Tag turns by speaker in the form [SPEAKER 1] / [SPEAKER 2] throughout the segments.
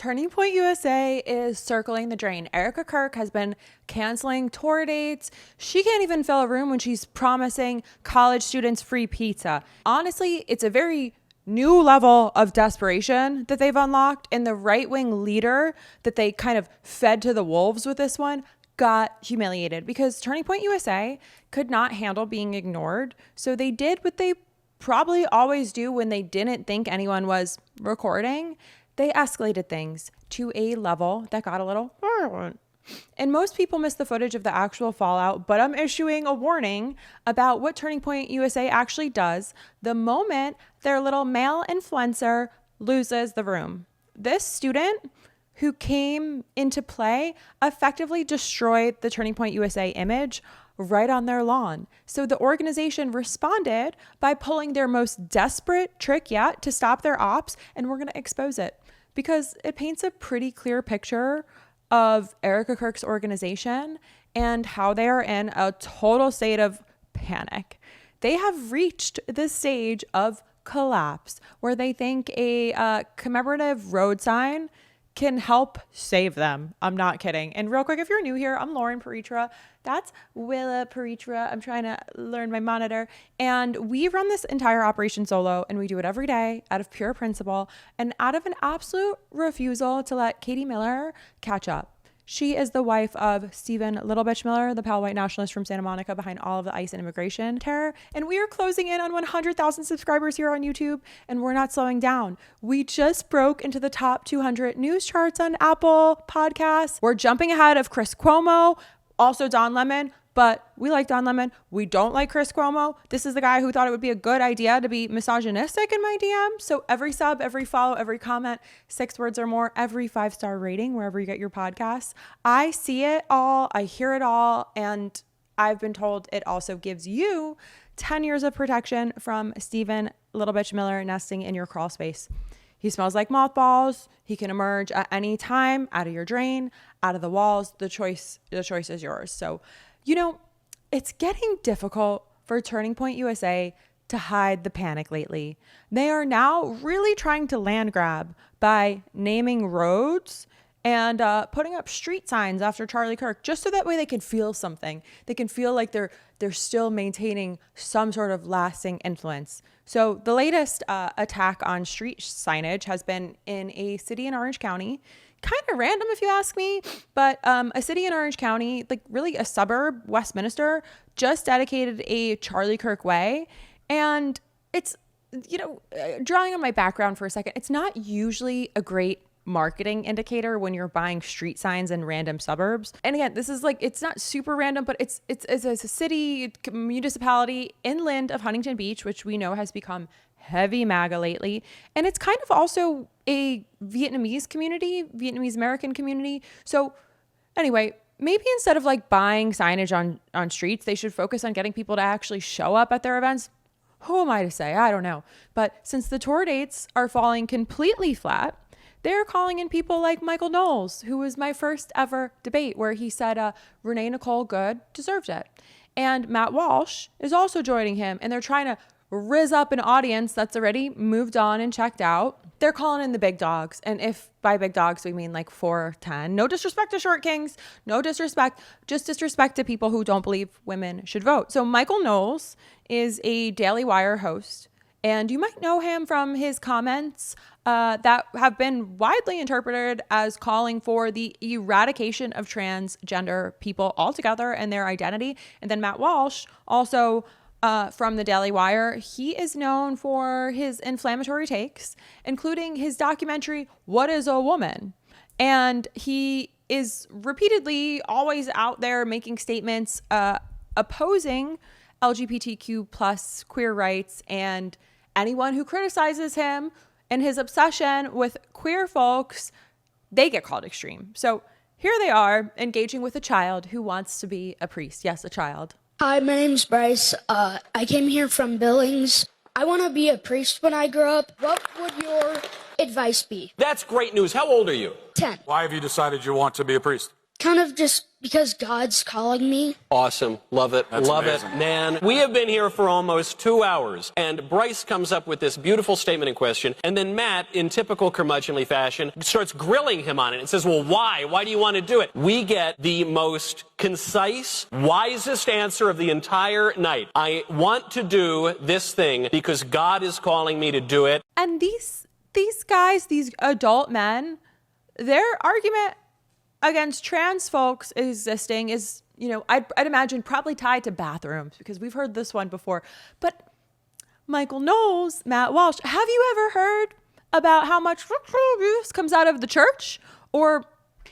[SPEAKER 1] Turning Point USA is circling the drain. Erika Kirk has been canceling tour dates. She can't even fill a room when she's promising college students free pizza. Honestly, it's a very new level of desperation that they've unlocked, and the right-wing leader that they kind of fed to the wolves with this one got humiliated because Turning Point USA could not handle being ignored. So they did what they probably always do when they didn't think anyone was recording. They escalated things to a level that got a little violent. And most people miss the footage of the actual fallout, but I'm issuing a warning about what Turning Point USA actually does the moment their little male influencer loses the room. This student who came into play effectively destroyed the Turning Point USA image right on their lawn. So the organization responded by pulling their most desperate trick yet to stop their ops, and we're going to expose it because it paints a pretty clear picture of Erika Kirk's organization and how they are in a total state of panic. They have reached the stage of collapse where they think a commemorative road sign can help save them. I'm not kidding. And real quick, if you're new here, I'm Lauren Paritra. That's Willa Paritra. I'm trying to learn my monitor. And we run this entire operation solo, and we do it every day out of pure principle and out of an absolute refusal to let Katie Miller catch up. She is the wife of Stephen Little Bitch Miller, the pale white nationalist from Santa Monica behind all of the ICE and immigration terror. And we are closing in on 100,000 subscribers here on YouTube, and we're not slowing down. We just broke into the top 200 news charts on Apple Podcasts. We're jumping ahead of Chris Cuomo, also Don Lemon, but we like Don Lemon. We don't like Chris Cuomo. This is the guy who thought it would be a good idea to be misogynistic in my DM. So every sub, every follow, every comment, 6 words or more, every 5-star rating, wherever you get your podcasts. I see it all. I hear it all. And I've been told it also gives you 10 years of protection from Stephen Little Bitch Miller nesting in your crawl space. He smells like mothballs. He can emerge at any time out of your drain, out of the walls. The choice is yours. So, you know, it's getting difficult for Turning Point USA to hide the panic lately. They are now really trying to land grab by naming roads and putting up street signs after Charlie Kirk, just so that way they can feel something. They can feel like they're still maintaining some sort of lasting influence. So the latest attack on street signage has been in a city in Orange County. Kind of random if you ask me, but a city in Orange County, like really a suburb, Westminster, just dedicated a Charlie Kirk way. And it's, you know, drawing on my background for a second, it's not usually a great marketing indicator when you're buying street signs in random suburbs. And again, this is like, it's not super random, but it's a city, municipality inland of Huntington Beach, which we know has become heavy MAGA lately. And it's kind of also a Vietnamese American community. So anyway, maybe instead of like buying signage on streets, they should focus on getting people to actually show up at their events. Who am I to say? I don't know. But since the tour dates are falling completely flat, they're calling in people like Michael Knowles, who was my first ever debate where he said Renee Nicole Good deserved it. And Matt Walsh is also joining him, and they're trying to rizz up an audience that's already moved on and checked out. They're calling in the big dogs. And if by big dogs, we mean like 4 or 10. No disrespect to short kings. No disrespect. Just disrespect to people who don't believe women should vote. So Michael Knowles is a Daily Wire host. And you might know him from his comments that have been widely interpreted as calling for the eradication of transgender people altogether and their identity. And then Matt Walsh, also from the Daily Wire, he is known for his inflammatory takes, including his documentary, What is a Woman? And he is repeatedly always out there making statements opposing LGBTQ plus queer rights, and anyone who criticizes him and his obsession with queer folks, they get called extreme. So here they are engaging with a child who wants to be a priest. Yes, a child.
[SPEAKER 2] Hi, my name's Bryce. I came here from Billings. I want to be a priest when I grow up. What would your advice be?
[SPEAKER 3] That's great news. How old are you?
[SPEAKER 2] 10.
[SPEAKER 4] Why have you decided you want to be a priest?
[SPEAKER 2] kind of just because God's calling me.
[SPEAKER 3] Awesome. Love it.
[SPEAKER 4] That's
[SPEAKER 3] Love
[SPEAKER 4] amazing.
[SPEAKER 3] it, man. We have been here for almost 2 hours, and Bryce comes up with this beautiful statement and question, and then Matt, in typical curmudgeonly fashion, starts grilling him on it and says, well, why? Why do you want to do it? We get the most concise, wisest answer of the entire night. I want to do this thing because God is calling me to do it.
[SPEAKER 1] And these guys, these adult men, their argument against trans folks existing is, I'd imagine probably tied to bathrooms, because we've heard this one before. But Michael Knowles, Matt Walsh, have you ever heard about how much abuse comes out of the church? Or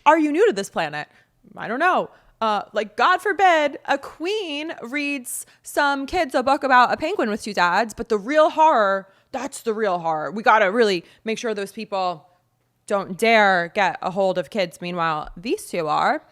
[SPEAKER 1] are you new to this planet? I don't know. God forbid a queen reads some kids a book about a penguin with two dads, but the real horror, that's the real horror. We got to really make sure those people don't dare get a hold of kids. Meanwhile, these two are.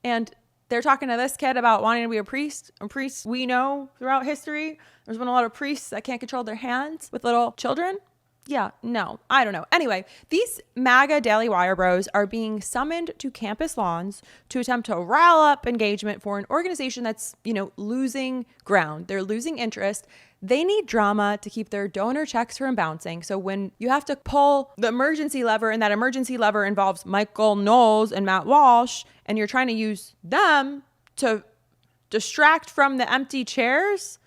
[SPEAKER 1] And they're talking to this kid about wanting to be a priest. A priest, we know throughout history, there's been a lot of priests that can't control their hands with little children. Yeah, no, I don't know. Anyway, these MAGA Daily Wire bros are being summoned to campus lawns to attempt to rile up engagement for an organization that's, losing ground. They're losing interest. They need drama to keep their donor checks from bouncing. So when you have to pull the emergency lever, and that emergency lever involves Michael Knowles and Matt Walsh, and you're trying to use them to distract from the empty chairs,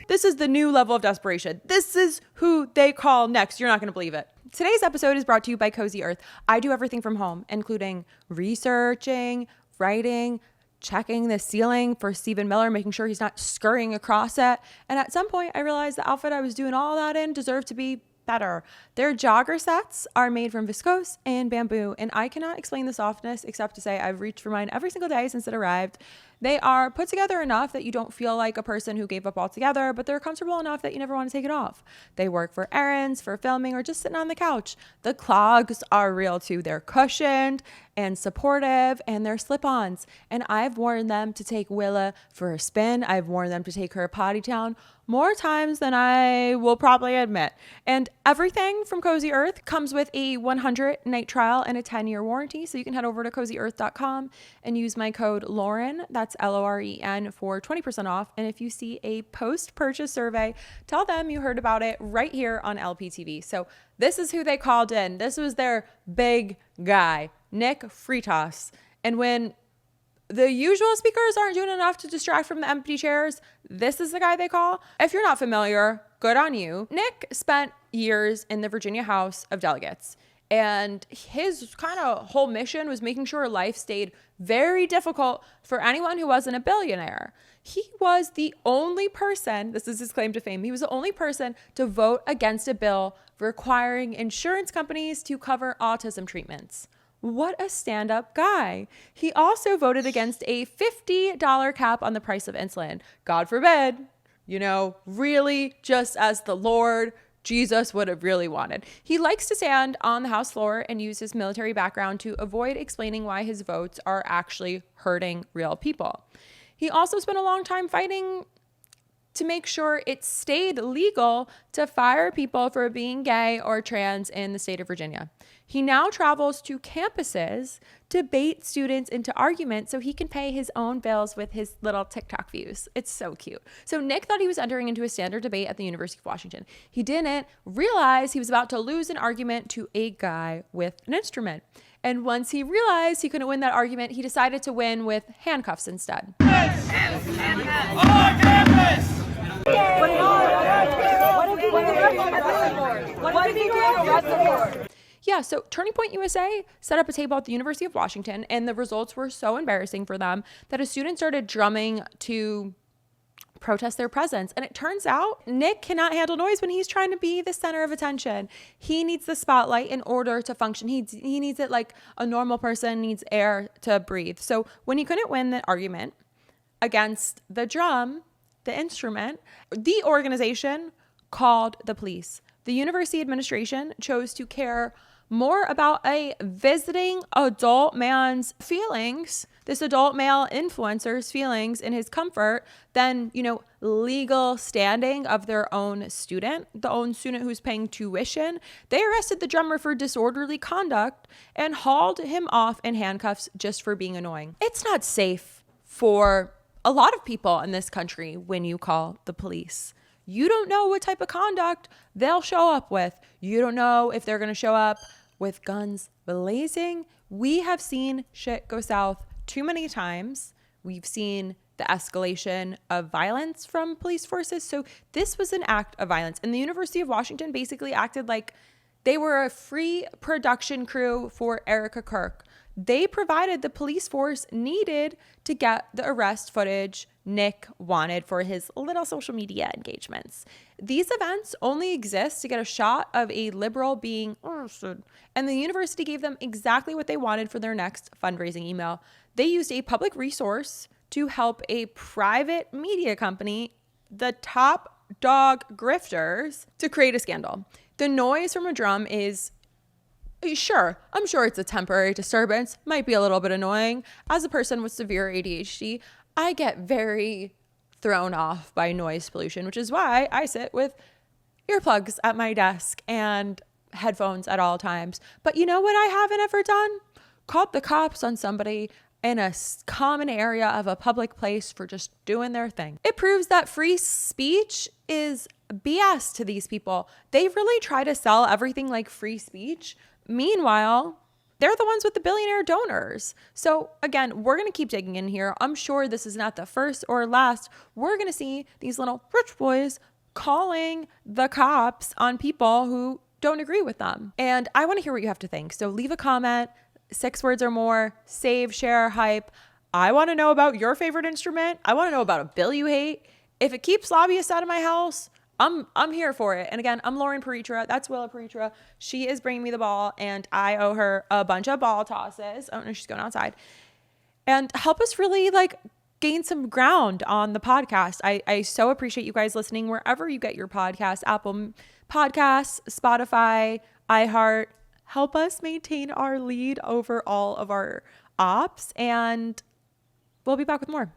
[SPEAKER 1] this is the new level of desperation. This is who they call next. You're not going to believe it. Today's episode is brought to you by Cozy Earth. I do everything from home, including researching, writing, checking the ceiling for Stephen Miller, making sure he's not scurrying across it. And at some point, I realized the outfit I was doing all that in deserved to be better. Their jogger sets are made from viscose and bamboo, and I cannot explain the softness except to say I've reached for mine every single day since it arrived. They are put together enough that you don't feel like a person who gave up altogether, but they're comfortable enough that you never want to take it off. They work for errands, for filming, or just sitting on the couch. The clogs are real too. They're cushioned and supportive, and they're slip-ons. And I've worn them to take Willa for a spin. I've worn them to take her potty town more times than I will probably admit. And everything from Cozy Earth comes with a 100-night trial and a 10-year warranty. So you can head over to cozyearth.com and use my code Lauren, that's LOREN, for 20% off. And if you see a post-purchase survey, tell them you heard about it right here on LPTV. So this is who they called in. This was their big guy, Nick Freitas. And when the usual speakers aren't doing enough to distract from the empty chairs, this is the guy they call. If you're not familiar, good on you. Nick spent years in the Virginia House of Delegates, and his kind of whole mission was making sure life stayed very difficult for anyone who wasn't a billionaire. He was the only person, this is his claim to fame, he was the only person to vote against a bill requiring insurance companies to cover autism treatments. What a stand-up guy. He also voted against a $50 cap on the price of insulin. God forbid, really just as the Lord Jesus would have really wanted. He likes to stand on the House floor and use his military background to avoid explaining why his votes are actually hurting real people. He also spent a long time fighting to make sure it stayed legal to fire people for being gay or trans in the state of Virginia. He now travels to campuses to bait students into arguments so he can pay his own bills with his little TikTok views. It's so cute. So Nick thought he was entering into a standard debate at the University of Washington. He didn't realize he was about to lose an argument to a guy with an instrument. And once he realized he couldn't win that argument, he decided to win with handcuffs instead. Yeah, so Turning Point USA set up a table at the University of Washington, and the results were so embarrassing for them that a student started drumming to protest their presence. And it turns out Nick cannot handle noise when he's trying to be the center of attention. He needs the spotlight in order to function. He needs it like a normal person needs air to breathe. So when he couldn't win the argument against the drum, the instrument, the organization called the police. The university administration chose to care more about a visiting adult man's feelings, this adult male influencer's feelings and his comfort, than, legal standing of their own student, the own student who's paying tuition. They arrested the drummer for disorderly conduct and hauled him off in handcuffs just for being annoying. It's not safe for a lot of people in this country when you call the police. You don't know what type of conduct they'll show up with. You don't know if they're going to show up with guns blazing. We have seen shit go south too many times. We've seen the escalation of violence from police forces. So this was an act of violence. And the University of Washington basically acted like they were a free production crew for Erika Kirk. They provided the police force needed to get the arrest footage Nick wanted for his little social media engagements. These events only exist to get a shot of a liberal being arrested, and the university gave them exactly what they wanted for their next fundraising email. They used a public resource to help a private media company, the top dog grifters, to create a scandal. The noise from a drum is sure, I'm sure it's a temporary disturbance, might be a little bit annoying. As a person with severe ADHD, I get very thrown off by noise pollution, which is why I sit with earplugs at my desk and headphones at all times. But you know what I haven't ever done? Called the cops on somebody in a common area of a public place for just doing their thing. It proves that free speech is BS to these people. They really try to sell everything like free speech. Meanwhile, they're the ones with the billionaire donors. So again, we're going to keep digging in here. I'm sure this is not the first or last. We're going to see these little rich boys calling the cops on people who don't agree with them. And I want to hear what you have to think. So leave a comment, 6 words or more, save, share, hype. I want to know about your favorite instrument. I want to know about a bill you hate. If it keeps lobbyists out of my house, I'm here for it. And again, I'm Lauren Paritra. That's Willa Paritra. She is bringing me the ball, and I owe her a bunch of ball tosses. Oh no, she's going outside. And help us really gain some ground on the podcast. I so appreciate you guys listening wherever you get your podcasts, Apple Podcasts, Spotify, iHeart. Help us maintain our lead over all of our ops, and we'll be back with more.